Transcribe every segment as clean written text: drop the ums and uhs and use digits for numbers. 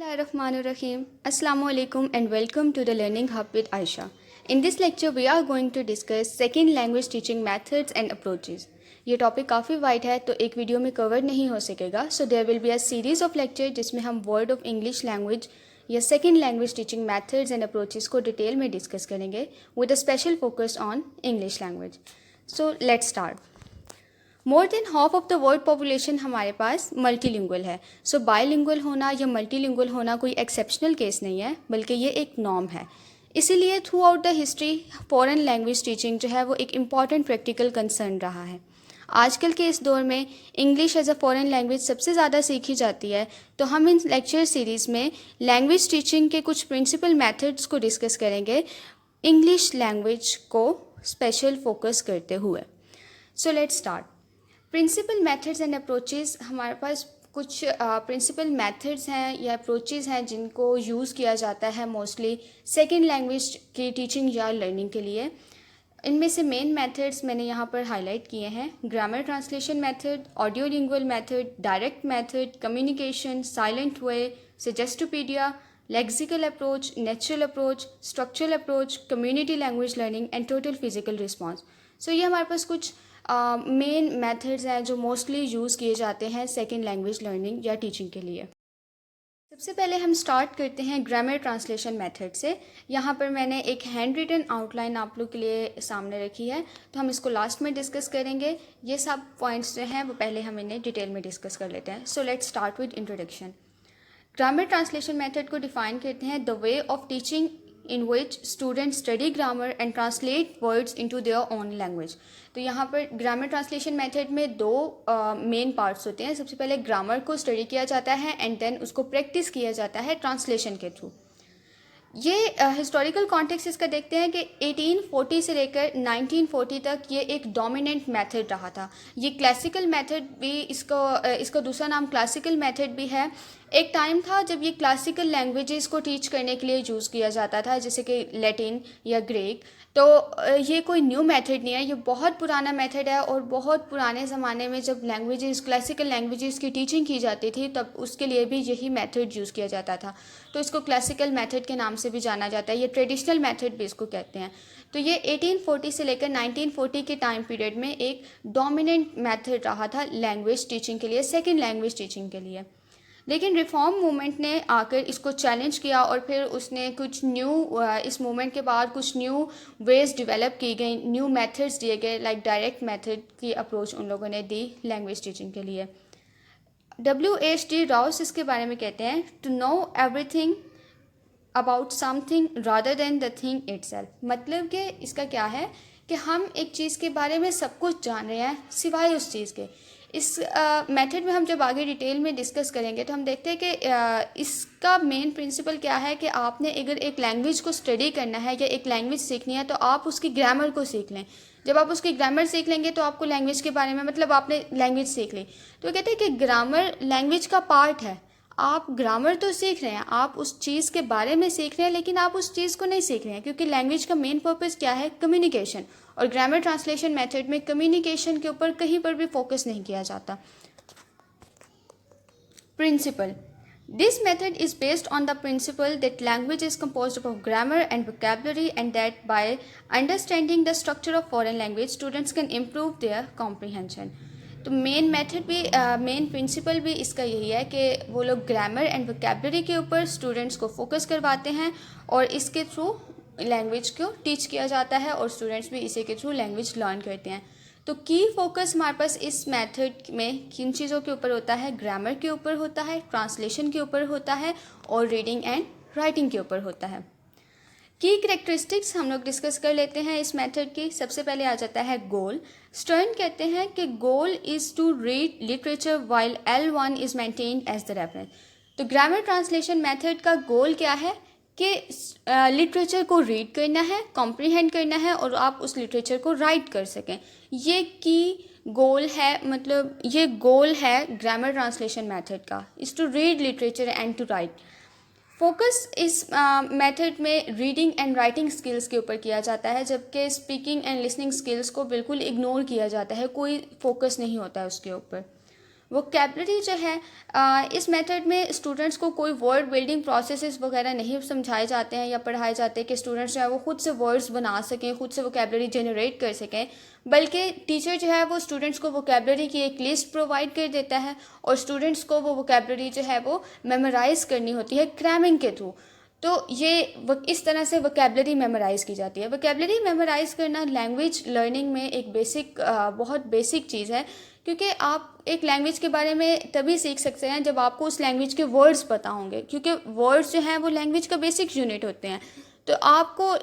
Bismillahirrahmanirrahim. Assalamu alaikum and welcome to the Learning Hub with Aisha. In this lecture, we are going to discuss second language teaching methods and approaches. ये topic काफ़ी wide है तो एक video में cover नहीं हो सकेगा, so there will be a series of lecture जिसमें हम वर्ड ऑफ इंग्लिश लैंग्वेज या second language teaching methods and approaches को डिटेल में डिस्कस करेंगे with a special focus on English language. So let's start. More than half of the world population हमारे पास multilingual है. सो bilingual होना या multilingual होना कोई एक्सेप्शनल केस नहीं है, बल्कि ये एक नॉर्म है. इसीलिए through out the history foreign language teaching जो है वो एक इम्पॉर्टेंट प्रैक्टिकल कंसर्न रहा है. आजकल के इस दौर में English as a foreign language सबसे ज़्यादा सीखी जाती है, तो हम इन लेक्चर सीरीज़ में लैंग्वेज टीचिंग के कुछ प्रिंसिपल मेथड्स को डिस्कस करेंगे इंग्लिश लैंग्वेज को स्पेशल फोकस करते हुए. So let's start. Principal methods and approaches. हमारे पास कुछ प्रिंसिपल मेथड्स हैं या अप्रोचेस हैं जिनको यूज़ किया जाता है मोस्टली सेकेंड लैंग्वेज की टीचिंग या लर्निंग के लिए. इनमें से मेन मेथड्स मैंने यहाँ पर हाईलाइट किए हैं: grammar translation method, audio lingual method, direct method, communication, silent way, suggestopedia, lexical approach, natural approach, structural approach, community language learning and total physical response. So ये हमारे पास कुछ मेन मेथड्स हैं जो मोस्टली यूज़ किए जाते हैं सेकेंड लैंग्वेज लर्निंग या टीचिंग के लिए. सबसे पहले हम स्टार्ट करते हैं ग्रामर ट्रांसलेशन मेथड से. यहाँ पर मैंने एक हैंड रिटन आउटलाइन आप लोग के लिए सामने रखी है, तो हम इसको लास्ट में डिस्कस करेंगे. ये सब पॉइंट्स जो हैं वो पहले हम इन्हें डिटेल में डिस्कस कर लेते हैं. सो let's start with introduction. Grammar translation method को डिफाइन करते हैं the way of teaching in which students study grammar and translate words into their own language. तो यहाँ पर ग्रामर ट्रांसलेशन मेथड में दो मेन पार्ट्स होते हैं. सबसे पहले ग्रामर को स्टडी किया जाता है एंड देन उसको प्रैक्टिस किया जाता है ट्रांसलेशन के थ्रू. ये हिस्टोरिकल कॉन्टेक्स्ट इसका देखते हैं कि 1840 से लेकर 1940 तक ये एक डोमिनेंट मेथड रहा था. ये क्लासिकल मेथड भी इसका दूसरा नाम क्लासिकल मेथड भी है. एक टाइम था जब ये क्लासिकल लैंग्वेजेस को टीच करने के लिए यूज़ किया जाता था, जैसे कि लैटिन या ग्रीक. तो ये कोई न्यू मेथड नहीं है, ये बहुत पुराना मेथड है. और बहुत पुराने ज़माने में जब क्लासिकल लैंग्वेजेस की टीचिंग की जाती थी तब उसके लिए भी यही मेथड यूज़ किया जाता था. तो इसको क्लासिकल मेथड के नाम से भी जाना जाता है. ये ट्रेडिशनल मेथड भी इसको कहते हैं. तो ये 1840 से लेकर 1940 के टाइम पीरियड में एक डोमिनेंट मेथड रहा था लैंग्वेज टीचिंग के लिए, सेकेंड लैंग्वेज टीचिंग के लिए. लेकिन रिफॉर्म मूवमेंट ने आकर इसको चैलेंज किया और फिर उसने कुछ न्यू इस मूवमेंट के बाद कुछ न्यू वेज डेवलप की गई, न्यू मेथड्स दिए गए, लाइक डायरेक्ट मेथड की अप्रोच उन लोगों ने दी लैंग्वेज टीचिंग के लिए. W.H.D. राउस इसके बारे में कहते हैं to know everything about something rather than the thing itself. मतलब कि इसका क्या है कि हम एक चीज़ के बारे में सब कुछ जान रहे हैं सिवाय उस चीज़ के. इस मेथड में हम जब आगे डिटेल में डिस्कस करेंगे तो हम देखते हैं कि इसका मेन प्रिंसिपल क्या है कि आपने अगर एक लैंग्वेज को स्टडी करना है या एक लैंग्वेज सीखनी है तो आप उसकी ग्रामर को सीख लें. जब आप उसकी ग्रामर सीख लेंगे तो आपको लैंग्वेज के बारे में, मतलब आपने लैंग्वेज सीख ली. तो कहते हैं कि ग्रामर लैंग्वेज का पार्ट है. आप ग्रामर तो सीख रहे हैं, आप उस चीज़ के बारे में सीख रहे हैं, लेकिन आप उस चीज़ को नहीं सीख रहे हैं, क्योंकि लैंग्वेज का मेन पर्पस क्या है? कम्युनिकेशन. और ग्रामर ट्रांसलेशन मेथड में कम्युनिकेशन के ऊपर कहीं पर भी फोकस नहीं किया जाता. Principal. This method is based on the principle that language is composed of grammar and vocabulary and that by understanding the structure of foreign language, students can improve their comprehension. तो main method भी main principal भी इसका यही है कि वो लोग grammar and vocabulary के ऊपर स्टूडेंट्स को फोकस करवाते हैं और इसके थ्रू लैंग्वेज को टीच किया जाता है और स्टूडेंट्स भी इसी के थ्रू लैंग्वेज लर्न करते हैं. तो की फोकस हमारे पास इस मेथड में किन चीज़ों के ऊपर होता है? ग्रामर के ऊपर होता है, ट्रांसलेशन के ऊपर होता है और रीडिंग एंड राइटिंग के ऊपर होता है. की कैरेक्टरिस्टिक्स हम लोग डिस्कस कर लेते हैं इस मेथड की. सबसे पहले आ जाता है गोल. स्टर्न कहते हैं कि goal is to read literature while L1 is maintained as the reference. तो ग्रामर ट्रांसलेशन मेथड का गोल क्या है कि लिटरेचर को रीड करना है, कॉम्प्रीहेंड करना है और आप उस लिटरेचर को राइट कर सकें. ये की गोल है, मतलब ये गोल है ग्रामर ट्रांसलेशन मेथड का, is to read literature and to write. Focus इस मेथड में रीडिंग एंड राइटिंग स्किल्स के ऊपर किया जाता है, जबकि स्पीकिंग एंड लिसनिंग स्किल्स को बिल्कुल इग्नोर किया जाता है, कोई फोकस नहीं होता है उसके ऊपर. वोकेबलरी जो है इस मेथड में स्टूडेंट्स को कोई वर्ड बिल्डिंग प्रोसेसेस वगैरह नहीं समझाए जाते हैं या पढ़ाए जाते हैं कि स्टूडेंट्स जो है वो खुद से वर्ड्स बना सकें, खुद से वोकेबलरी जनरेट कर सकें, बल्कि टीचर जो है वो स्टूडेंट्स को वोकेबलरी की एक लिस्ट प्रोवाइड कर देता है और स्टूडेंट्स को वो वोकेबलरी जो है वो मेमोराइज़ करनी होती है क्रैमिंग के थ्रू। तो ये इस तरह से वोकेबलरी मेमोराइज़ की जाती है। वोकेबलरी मेमोराइज़ करना लैंग्वेज लर्निंग में एक बहुत बेसिक चीज़ है, क्योंकि आप एक लैंग्वेज के बारे में तभी सीख सकते हैं जब आपको उस लैंग्वेज के वर्ड्स पता होंगे, क्योंकि वर्ड्स जो हैं वो लैंग्वेज का बेसिक यूनिट होते हैं। तो आपको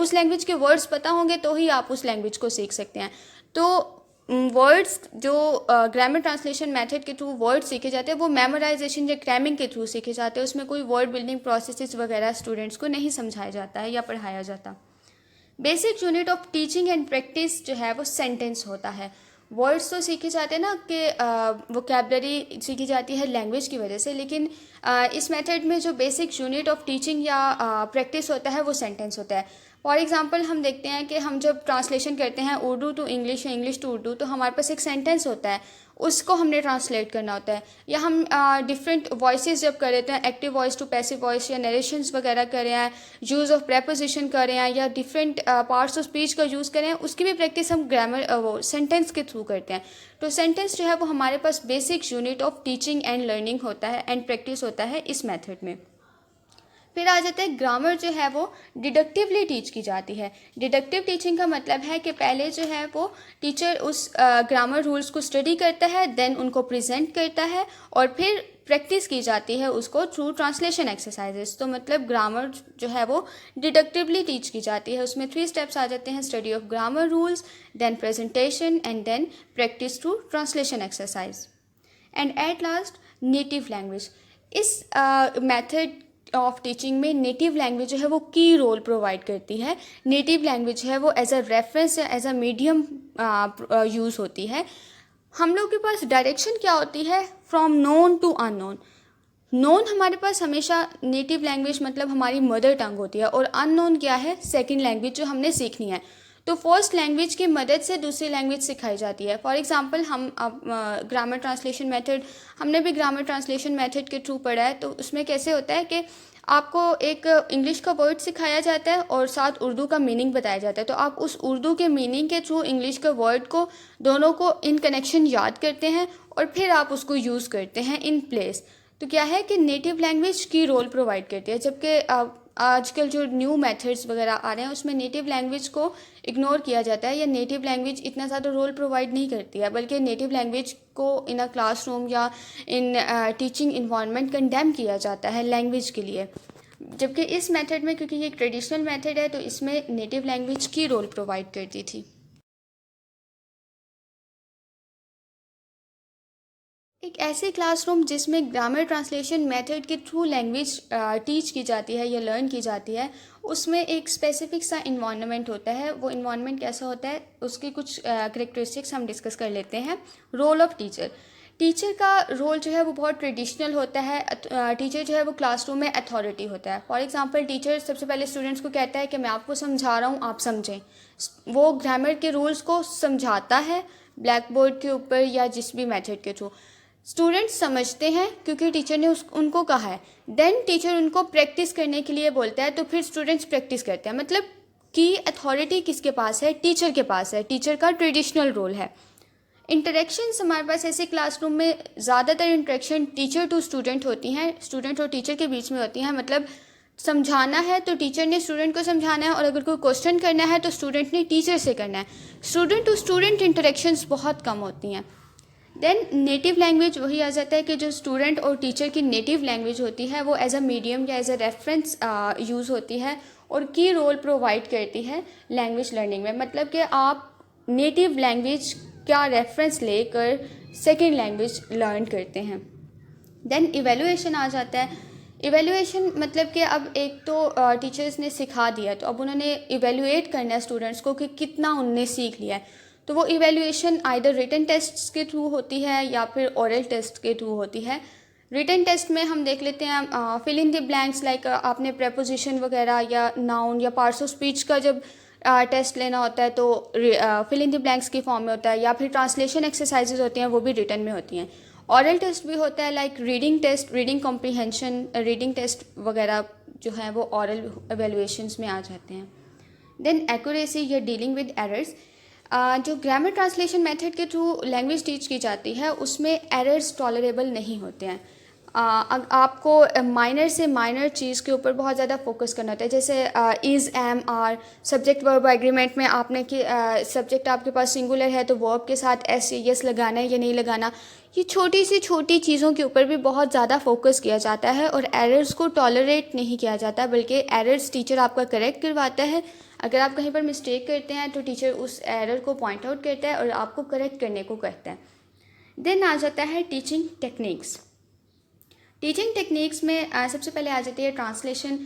उस लैंग्वेज के वर्ड्स पता होंगे तो ही आप उस लैंग्वेज को सीख सकते हैं। तो वर्ड्स जो ग्रामर ट्रांसलेशन मेथड के थ्रू वर्ड सीखे जाते हैं वो मेमोराइजेशन या क्रैमिंग के थ्रू सीखे जाते हैं। उसमें कोई वर्ड बिल्डिंग प्रोसेसेस वगैरह स्टूडेंट्स को नहीं समझाया जाता है या पढ़ाया जाता। Basic unit of teaching and practice जो है वो सेंटेंस होता है। वर्ड्स तो सीखे जाते हैं ना कि वोकेबलरी सीखी जाती है लैंग्वेज की वजह से, लेकिन इस मेथड में जो बेसिक यूनिट ऑफ टीचिंग या प्रैक्टिस होता है वो सेंटेंस होता है। फॉर एग्जांपल हम देखते हैं कि हम जब ट्रांसलेशन करते हैं उर्दू टू इंग्लिश या इंग्लिश टू उर्दू, तो हमारे पास एक सेंटेंस होता है, उसको हमने ट्रांसलेट करना होता है। या हम डिफरेंट वॉइसेस जब कर रहे हैं, active voice to passive voice या नरेशंस वगैरह कर रहे हैं, यूज़ ऑफ प्रेपोजिशन कर रहे हैं या डिफरेंट पार्ट्स ऑफ स्पीच का यूज़ कर रहे हैं, उसकी भी प्रैक्टिस हम ग्रामर वो सेंटेंस के थ्रू करते हैं। तो सेंटेंस जो है वो हमारे पास basic unit of teaching and learning होता है एंड प्रैक्टिस होता है इस मेथड में। फिर आ जाता है ग्रामर जो है वो डिडक्टिवली टीच की जाती है। डिडक्टिव टीचिंग का मतलब है कि पहले जो है वो टीचर उस ग्रामर रूल्स को स्टडी करता है, देन उनको प्रेजेंट करता है और फिर प्रैक्टिस की जाती है उसको थ्रू ट्रांसलेशन एक्सरसाइजेस। तो मतलब ग्रामर जो है वो डिडक्टिवली टीच की जाती है। उसमें 3 स्टेप्स आ जाते हैं, study of grammar rules, then presentation and then practice through translation exercise and at last native language. इस मेथड ऑफ टीचिंग में नेटिव लैंग्वेज जो है वो की रोल प्रोवाइड करती है। नेटिव लैंग्वेज है वो एज अ रेफरेंस या एज अ मीडियम यूज़ होती है। हम लोग के पास डायरेक्शन क्या होती है, from known to unknown. Known हमारे पास हमेशा नेटिव लैंग्वेज मतलब हमारी मदर टंग होती है, और अननोन क्या है, सेकेंड लैंग्वेज जो हमने सीखनी है। तो फर्स्ट लैंग्वेज की मदद से दूसरी लैंग्वेज सिखाई जाती है। फॉर एग्जांपल हम ग्रामर ट्रांसलेशन मेथड, हमने भी ग्रामर ट्रांसलेशन मेथड के थ्रू पढ़ा है। तो उसमें कैसे होता है कि आपको एक इंग्लिश का वर्ड सिखाया जाता है और साथ उर्दू का मीनिंग बताया जाता है। तो आप उस उर्दू के मीनिंग के थ्रू इंग्लिश के वर्ड को दोनों को इन कनेक्शन याद करते हैं और फिर आप उसको यूज़ करते हैं इन प्लेस। तो क्या है कि नेटिव लैंग्वेज की रोल प्रोवाइड करती है, जबकि आजकल जो न्यू मेथड्स वगैरह आ रहे हैं उसमें नेटिव लैंग्वेज को इग्नोर किया जाता है या नेटिव लैंग्वेज इतना ज़्यादा रोल प्रोवाइड नहीं करती है, बल्कि नेटिव लैंग्वेज को इन अ क्लासरूम या इन टीचिंग इन्वायरमेंट कंडेम किया जाता है लैंग्वेज के लिए। जबकि इस मेथड में, क्योंकि ये एक ट्रेडिशनल मेथड है, तो इसमें नेटिव लैंग्वेज की रोल प्रोवाइड करती थी। एक ऐसे क्लासरूम जिसमें ग्रामर ट्रांसलेशन मेथड के थ्रू लैंग्वेज टीच की जाती है या लर्न की जाती है, उसमें एक स्पेसिफिक सा इन्वायरमेंट होता है। वो इन्वायरमेंट कैसा होता है, उसकी कुछ करेक्टरिस्टिक्स हम डिस्कस कर लेते हैं। Role of teacher. टीचर का रोल जो है वो बहुत ट्रेडिशनल होता है। टीचर जो है वो क्लासरूम में अथॉरिटी होता है। फॉर एग्जांपल टीचर सबसे पहले स्टूडेंट्स को कहता है कि मैं आपको समझा रहा हूँ, आप समझें। वो ग्रामर के रूल्स को समझाता है ब्लैक बोर्ड के ऊपर या जिस भी मेथड के थ्रू। स्टूडेंट्स समझते हैं क्योंकि टीचर ने उनको कहा है। देन टीचर उनको प्रैक्टिस करने के लिए बोलता है, तो फिर स्टूडेंट्स प्रैक्टिस करते हैं। मतलब कि अथॉरिटी किसके पास है, टीचर के पास है। टीचर का ट्रेडिशनल रोल है। इंटरेक्शंस हमारे पास ऐसे क्लासरूम में ज़्यादातर इंटरेक्शन टीचर टू स्टूडेंट होती हैं, स्टूडेंट और टीचर के बीच में होती हैं। मतलब समझाना है तो टीचर ने स्टूडेंट को समझाना है, और अगर कोई क्वेश्चन करना है तो स्टूडेंट ने टीचर से करना है। स्टूडेंट टू स्टूडेंट इंटरेक्शंस बहुत कम होती हैं। देन नेटिव लैंग्वेज वही आ जाता है कि जो स्टूडेंट और टीचर की नेटिव लैंग्वेज होती है वो एज अ मीडियम या एज अ रेफरेंस यूज़ होती है और की रोल प्रोवाइड करती है लैंग्वेज लर्निंग में। मतलब कि आप नेटिव लैंग्वेज का रेफरेंस लेकर सेकेंड लैंग्वेज लर्न करते हैं। देन इवेलुएशन आ जाता है। इवेलुएशन मतलब कि अब एक तो टीचर्स ने सिखा दिया, तो अब उन्होंने इवेलुएट करना है स्टूडेंट्स को कि कितना उनने सीख लिया है। तो वो इवेलुएशन आइदर रिटन टेस्ट्स के थ्रू होती है या फिर ओरल टेस्ट के थ्रू होती है। रिटन टेस्ट में हम देख लेते हैं fill in the blanks, like आपने प्रेपोजिशन वगैरह या नाउन या पार्ट्स ऑफ स्पीच का जब टेस्ट लेना होता है तो फिल इन द ब्लैंक्स की फॉर्म में होता है, या फिर ट्रांसलेशन एक्सरसाइजेज होती हैं वो भी रिटन में होती हैं। ऑरल टेस्ट भी होता है like reading test, reading comprehension, reading test वगैरह जो है वो ऑरल एवेलुएशंस में आ जाते हैं। देन एक्यूरेसी या डीलिंग विद एरर्स, जो ग्रामर ट्रांसलेशन मेथड के थ्रू लैंग्वेज टीच की जाती है उसमें एरर्स टॉलरेबल नहीं होते हैं। आपको माइनर से माइनर चीज़ के ऊपर बहुत ज़्यादा फोकस करना होता है, जैसे is, am, are, subject verb agreement में आपने कि सब्जेक्ट आपके पास सिंगुलर है तो वर्ब के साथ एस या यस लगाना है या नहीं लगाना, ये छोटी सी छोटी चीज़ों के ऊपर भी बहुत ज़्यादा फोकस किया जाता है और एरर्स को टॉलरेट नहीं किया जाता, बल्कि एरर्स टीचर आपका करेक्ट करवाता है। अगर आप कहीं पर मिस्टेक करते हैं तो टीचर उस एरर को पॉइंट आउट करता है और आपको करेक्ट करने को कहता है। देन आ जाता है टीचिंग टेक्निक्स। टीचिंग टेक्निक्स में सबसे पहले आ जाती है ट्रांसलेशन।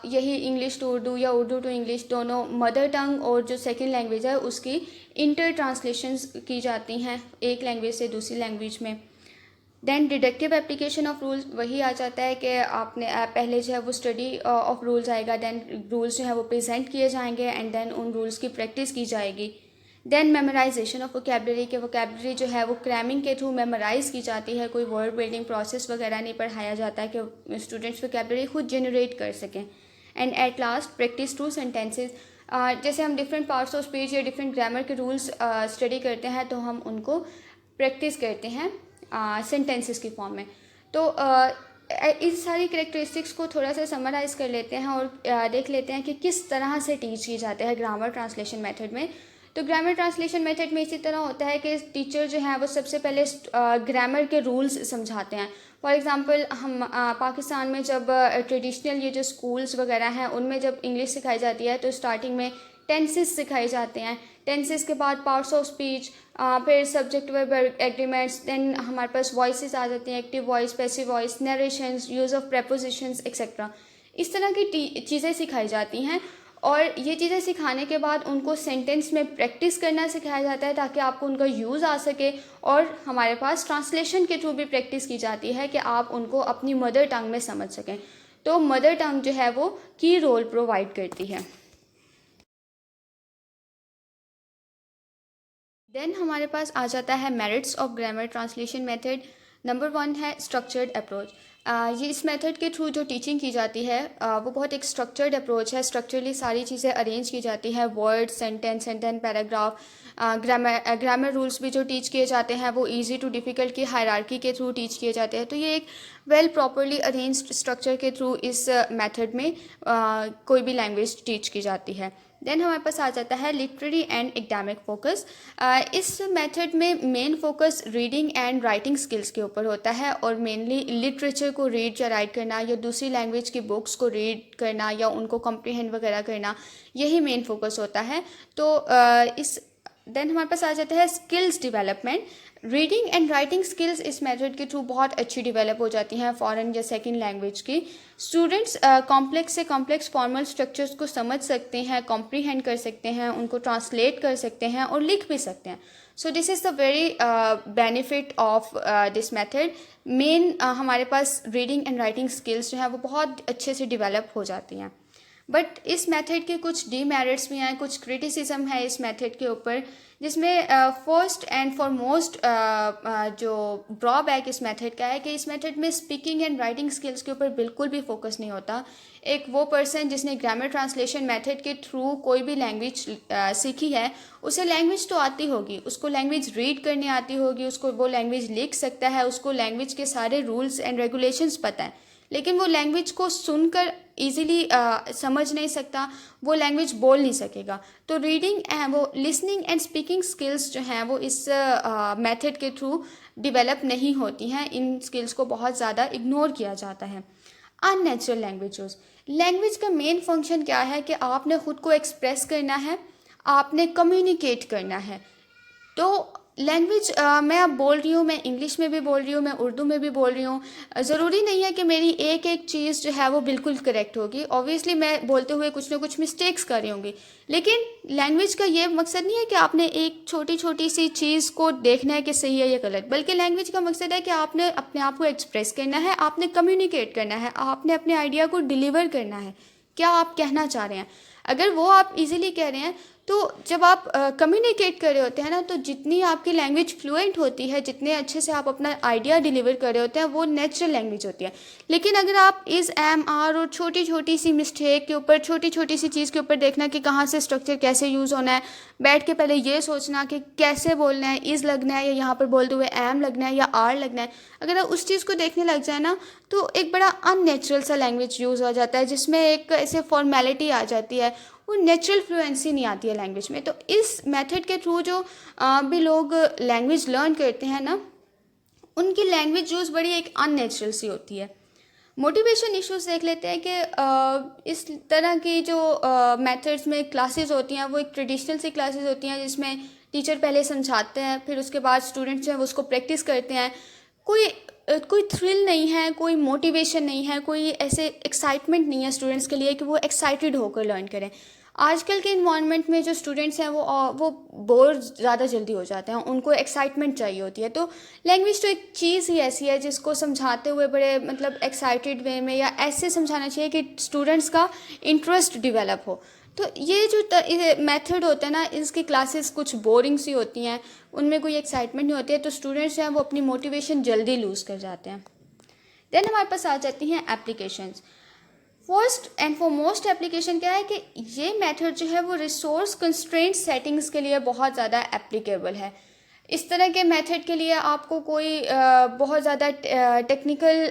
यही इंग्लिश टू उर्दू या उर्दू टू इंग्लिश, दोनों मदर टंग और जो सेकंड लैंग्वेज है उसकी इंटर ट्रांसलेशंस की जाती हैं एक लैंग्वेज से दूसरी लैंग्वेज में। Then deductive application of rules, वही आ जाता है कि आपने पहले जो है वो स्टडी ऑफ रूल्स आएगा, देन रूल्स जो है वो प्रेजेंट किए जाएंगे एंड देन उन रूल्स की प्रैक्टिस की जाएगी। देन मेमोराइजेशन ऑफ वोकेबलरी, के वोकेबलरी जो है वो क्रैमिंग के थ्रू मेमोराइज की जाती है, कोई वर्ड बिल्डिंग प्रोसेस वगैरह नहीं पढ़ाया जाता है कि स्टूडेंट्स वोकेबलरी खुद जनरेट कर सकें। And at last practice through sentences, जैसे हम डिफरेंट पार्ट्स ऑफ स्पीच या डिफरेंट ग्रामर के रूल्स स्टडी करते हैं तो हम उनको प्रैक्टिस करते हैं सेंटेंसेस की फॉर्म में। तो इस सारी करेक्टरिस्टिक्स को थोड़ा सा समराइज़ कर लेते हैं और देख लेते हैं कि किस तरह से टीच की जाते हैं ग्रामर ट्रांसलेशन मेथड में। तो ग्रामर ट्रांसलेशन मेथड में इसी तरह होता है कि टीचर जो है वो सबसे पहले ग्रामर के रूल्स समझाते हैं। फॉर एग्ज़ाम्पल हम पाकिस्तान में जब ट्रेडिशनल ये जो स्कूल्स वगैरह हैं उनमें जब इंग्लिश सिखाई जाती है तो स्टार्टिंग में टेंसेस सिखाए जाते हैं, टेंसेस के बाद पार्ट्स ऑफ स्पीच, फिर सब्जेक्ट वर्ब एग्रीमेंट्स, देन हमारे पास वॉइसेस आ जाती हैं, active voice, passive voice, narrations, use of prepositions etcetera. इस तरह की चीज़ें सिखाई जाती हैं और ये चीज़ें सिखाने के बाद उनको सेंटेंस में प्रैक्टिस करना सिखाया जाता है ताकि आपको उनका यूज़ आ सके। और हमारे पास ट्रांसलेशन के थ्रू भी प्रैक्टिस की जाती है कि आप उनको अपनी मदर टंग में समझ सकें। तो मदर टंग जो है वो की रोल प्रोवाइड करती है। देन हमारे पास आ जाता है merits of grammar translation method. Number 1 है स्ट्रक्चर्ड अप्रोच। ये इस मेथड के थ्रू जो टीचिंग की जाती है वो बहुत एक स्ट्रक्चर्ड अप्रोच है। स्ट्रक्चरली सारी चीज़ें अरेंज की जाती है, word, sentence and then paragraph. Grammar rules भी जो टीच किए जाते हैं वो इजी टू डिफ़िकल्ट की हायरार्की के थ्रू टीच किए जाते हैं। तो ये एक वेल प्रॉपरली अरेंज्ड स्ट्रक्चर के थ्रू इस मेथड में कोई भी लैंग्वेज टीच की जाती है। देन हमारे पास आ जाता है लिटरेरी एंड एकेडमिक फोकस। इस मेथड में main focus reading and writing skills के ऊपर होता है और मेनली लिटरेचर को रीड या राइट करना या दूसरी लैंग्वेज की बुक्स को रीड करना या उनको कॉम्प्रीहेंड वगैरह करना, यही मेन फोकस होता है। तो देन हमारे पास आ जाता है skills development. Reading and writing skills इस मेथड के थ्रू बहुत अच्छी डेवलप हो जाती हैं फॉरेन या सेकंड लैंग्वेज की। स्टूडेंट्स कॉम्प्लेक्स से कॉम्प्लेक्स फॉर्मल स्ट्रक्चर्स को समझ सकते हैं, कॉम्प्रीहेंड कर सकते हैं, उनको ट्रांसलेट कर सकते हैं और लिख भी सकते हैं। So this is the very benefit of this method. Main हमारे पास रीडिंग एंड राइटिंग स्किल्स जो है वो बहुत अच्छे से डेवलप हो जाती हैं। बट इस मेथड के कुछ डीमेरिट्स भी हैं, कुछ क्रिटिसिज्म है इस मेथड के ऊपर, जिसमें फर्स्ट एंड फॉरमोस्ट जो ड्रॉबैक इस मेथड का है कि इस मेथड में स्पीकिंग एंड राइटिंग स्किल्स के ऊपर बिल्कुल भी फोकस नहीं होता। एक वो पर्सन जिसने ग्रामर ट्रांसलेशन मेथड के थ्रू कोई भी लैंग्वेज सीखी है, उसे लैंग्वेज तो आती होगी, उसको लैंग्वेज रीड करनी आती होगी, उसको वो लैंग्वेज लिख सकता है, उसको लैंग्वेज के सारे रूल्स एंड रेगुलेशंस पता है, लेकिन वो लैंग्वेज को सुनकर इजीली समझ नहीं सकता, वो लैंग्वेज बोल नहीं सकेगा। तो रीडिंग वो लिसनिंग एंड स्पीकिंग स्किल्स जो हैं वो इस मेथड के थ्रू डेवलप नहीं होती हैं। इन स्किल्स को बहुत ज़्यादा इग्नोर किया जाता है। Unnatural language use. लैंग्वेज का मेन फंक्शन क्या है कि आपने ख़ुद को एक्सप्रेस करना है, आपने कम्युनिकेट करना है। तो लैंग्वेज मैं अब बोल रही हूँ, मैं इंग्लिश में भी बोल रही हूँ, मैं उर्दू में भी बोल रही हूँ, ज़रूरी नहीं है कि मेरी एक एक चीज़ जो है वो बिल्कुल करेक्ट होगी। ऑब्वियसली मैं बोलते हुए कुछ ना कुछ मिस्टेक्स कर रही होंगी, लेकिन लैंग्वेज का ये मकसद नहीं है कि आपने एक छोटी छोटी सी चीज़ को देखना है कि सही है या गलत, बल्कि लैंग्वेज का मकसद है कि आपने अपने आप को एक्सप्रेस करना है, आपने कम्युनिकेट करना है, आपने अपने आइडिया को डिलीवर करना है, क्या आप कहना चाह रहे हैं। अगर वो आप इजीली कह रहे हैं तो जब आप कम्युनिकेट कर रहे होते हैं ना, तो जितनी आपकी लैंग्वेज फ्लुएंट होती है, जितने अच्छे से आप अपना आइडिया डिलीवर कर रहे होते हैं, वो नेचुरल लैंग्वेज होती है। लेकिन अगर आप इज़, एम, आर और छोटी छोटी सी मिस्टेक के ऊपर, छोटी छोटी सी चीज़ के ऊपर देखना कि कहाँ से स्ट्रक्चर कैसे यूज़ होना है, बैठ के पहले ये सोचना कि कैसे बोलना है, इज़ लगना है या यहाँ पर बोलते हुए एम लगना है या आर लगना है, अगर आप उस चीज़ को देखने लग जाए ना, तो एक बड़ा अननेचुरल सा लैंग्वेज यूज़ हो जाता है, जिसमें एक ऐसे फॉर्मेलिटी आ जाती है, वो नेचुरल फ्लुएंसी नहीं आती है लैंग्वेज में। तो इस मेथड के थ्रू जो भी लोग लैंग्वेज लर्न करते हैं ना, उनकी लैंग्वेज यूज़ बड़ी एक अननेचुरल सी होती है। मोटिवेशन इश्यूज देख लेते हैं कि इस तरह की जो मेथड्स में क्लासेस होती हैं, वो एक ट्रेडिशनल सी क्लासेस होती हैं जिसमें टीचर पहले समझाते हैं, फिर उसके बाद स्टूडेंट्स जो हैं वो उसको प्रैक्टिस करते हैं। कोई थ्रिल नहीं है, कोई मोटिवेशन नहीं है, कोई ऐसे एक्साइटमेंट नहीं है स्टूडेंट्स के लिए कि वो एक्साइटेड होकर लर्न करें। आजकल के इन्वायरमेंट में जो स्टूडेंट्स हैं वो बोर ज़्यादा जल्दी हो जाते हैं, उनको एक्साइटमेंट चाहिए होती है। तो लैंग्वेज तो एक चीज़ ही ऐसी है जिसको समझाते हुए बड़े मतलब एक्साइटेड वे में या ऐसे समझाना चाहिए कि स्टूडेंट्स का इंटरेस्ट डिवेलप हो। तो ये जो मेथड होता है ना, इसकी क्लासेस कुछ बोरिंग सी होती हैं, उनमें कोई एक्साइटमेंट नहीं होती है, तो स्टूडेंट्स हैं वो अपनी मोटिवेशन जल्दी लूज़ कर जाते हैं। देन हमारे पास आ जाती हैं applications. First and foremost application क्या है कि ये मेथड जो है वो रिसोर्स कंस्ट्रेंट सेटिंग्स के लिए बहुत ज़्यादा एप्लीकेबल है। इस तरह के मेथड के लिए आपको कोई बहुत ज़्यादा टेक्निकल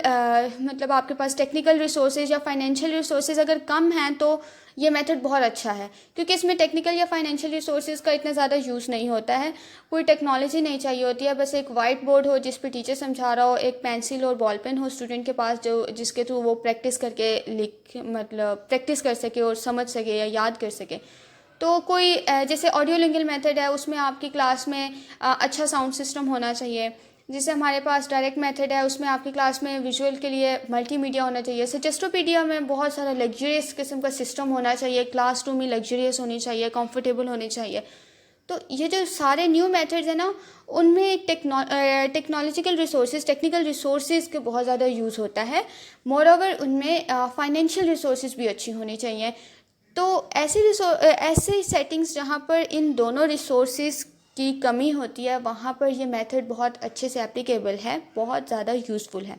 मतलब आपके पास टेक्निकल रिसोर्सेज या फाइनेंशियल रिसोर्सेज अगर कम हैं, तो ये मेथड बहुत अच्छा है, क्योंकि इसमें टेक्निकल या फाइनेंशियल रिसोर्सेज का इतना ज़्यादा यूज़ नहीं होता है। कोई टेक्नोलॉजी नहीं चाहिए होती है, बस एक वाइट बोर्ड हो जिस पे टीचर समझा रहा हो, एक पेंसिल और बॉल पेन हो स्टूडेंट के पास, जो जिसके थ्रू वो प्रैक्टिस करके मतलब प्रैक्टिस कर सके और समझ सके या याद कर सके। तो कोई जैसे ऑडियो लिंगुअल मेथड है, उसमें आपकी क्लास में अच्छा साउंड सिस्टम होना चाहिए। जैसे हमारे पास डायरेक्ट मेथड है, उसमें आपकी क्लास में विजुअल के लिए मल्टीमीडिया होना चाहिए। सजेस्टोपीडिया में बहुत सारा लग्जरियस किस्म का सिस्टम होना चाहिए, क्लास रूम ही लग्जरियस होनी चाहिए, कंफर्टेबल होनी चाहिए। तो ये जो सारे न्यू मेथड्स हैं ना, उनमें टेक्नोलॉजिकल रिसोर्सेज, टेक्निकल रिसोर्सेज के बहुत ज़्यादा यूज़ होता है। मोरओवर उनमें फाइनेंशियल रिसोर्सेज भी अच्छी होनी चाहिए। तो ऐसे सेटिंग्स जहाँ पर इन दोनों रिसोर्सेज की कमी होती है, वहाँ पर ये मेथड बहुत अच्छे से एप्लीकेबल है, बहुत ज़्यादा यूज़फुल है।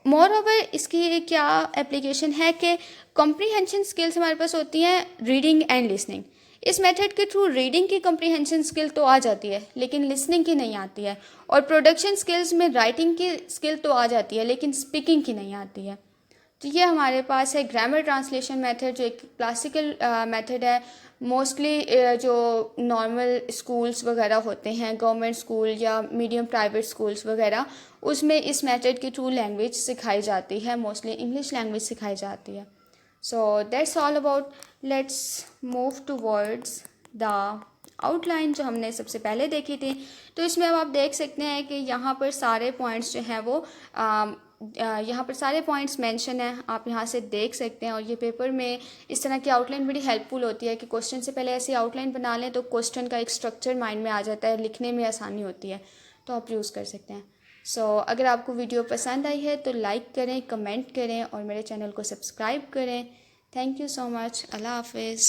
मोर ओवर इसकी क्या एप्लीकेशन है कि कॉम्प्रीहेंशन स्किल्स हमारे पास होती हैं, रीडिंग एंड लिसनिंग। इस मेथड के थ्रू रीडिंग की कॉम्प्रीहेंशन स्किल तो आ जाती है, लेकिन लिसनिंग की नहीं आती है। और प्रोडक्शन स्किल्स में राइटिंग की स्किल तो आ जाती है, लेकिन स्पीकिंग की नहीं आती है। तो ये हमारे पास है ग्रामर ट्रांसलेशन मेथड, जो एक क्लासिकल मेथड है। मोस्टली जो नॉर्मल स्कूल्स वगैरह होते हैं, गवर्नमेंट स्कूल या मीडियम प्राइवेट स्कूल्स वगैरह, उसमें इस मेथड के थ्रू लैंग्वेज सिखाई जाती है, मोस्टली इंग्लिश लैंग्वेज सिखाई जाती है। So that's all about, let's move towards the outline जो हमने सबसे पहले देखी थी। तो इसमें अब आप देख सकते हैं कि यहाँ पर सारे पॉइंट्स जो हैं वो यहाँ पर सारे पॉइंट्स मेंशन हैं, आप यहाँ से देख सकते हैं। और ये पेपर में इस तरह की आउटलाइन बड़ी हेल्पफुल होती है कि क्वेश्चन से पहले ऐसी आउटलाइन बना लें तो क्वेश्चन का एक स्ट्रक्चर माइंड में आ जाता है, लिखने में आसानी होती है, तो आप यूज़ कर सकते हैं। सो अगर आपको वीडियो पसंद आई है तो लाइक करें, कमेंट करें और मेरे चैनल को सब्सक्राइब करें। Thank you so much. अल्लाह हाफिज़।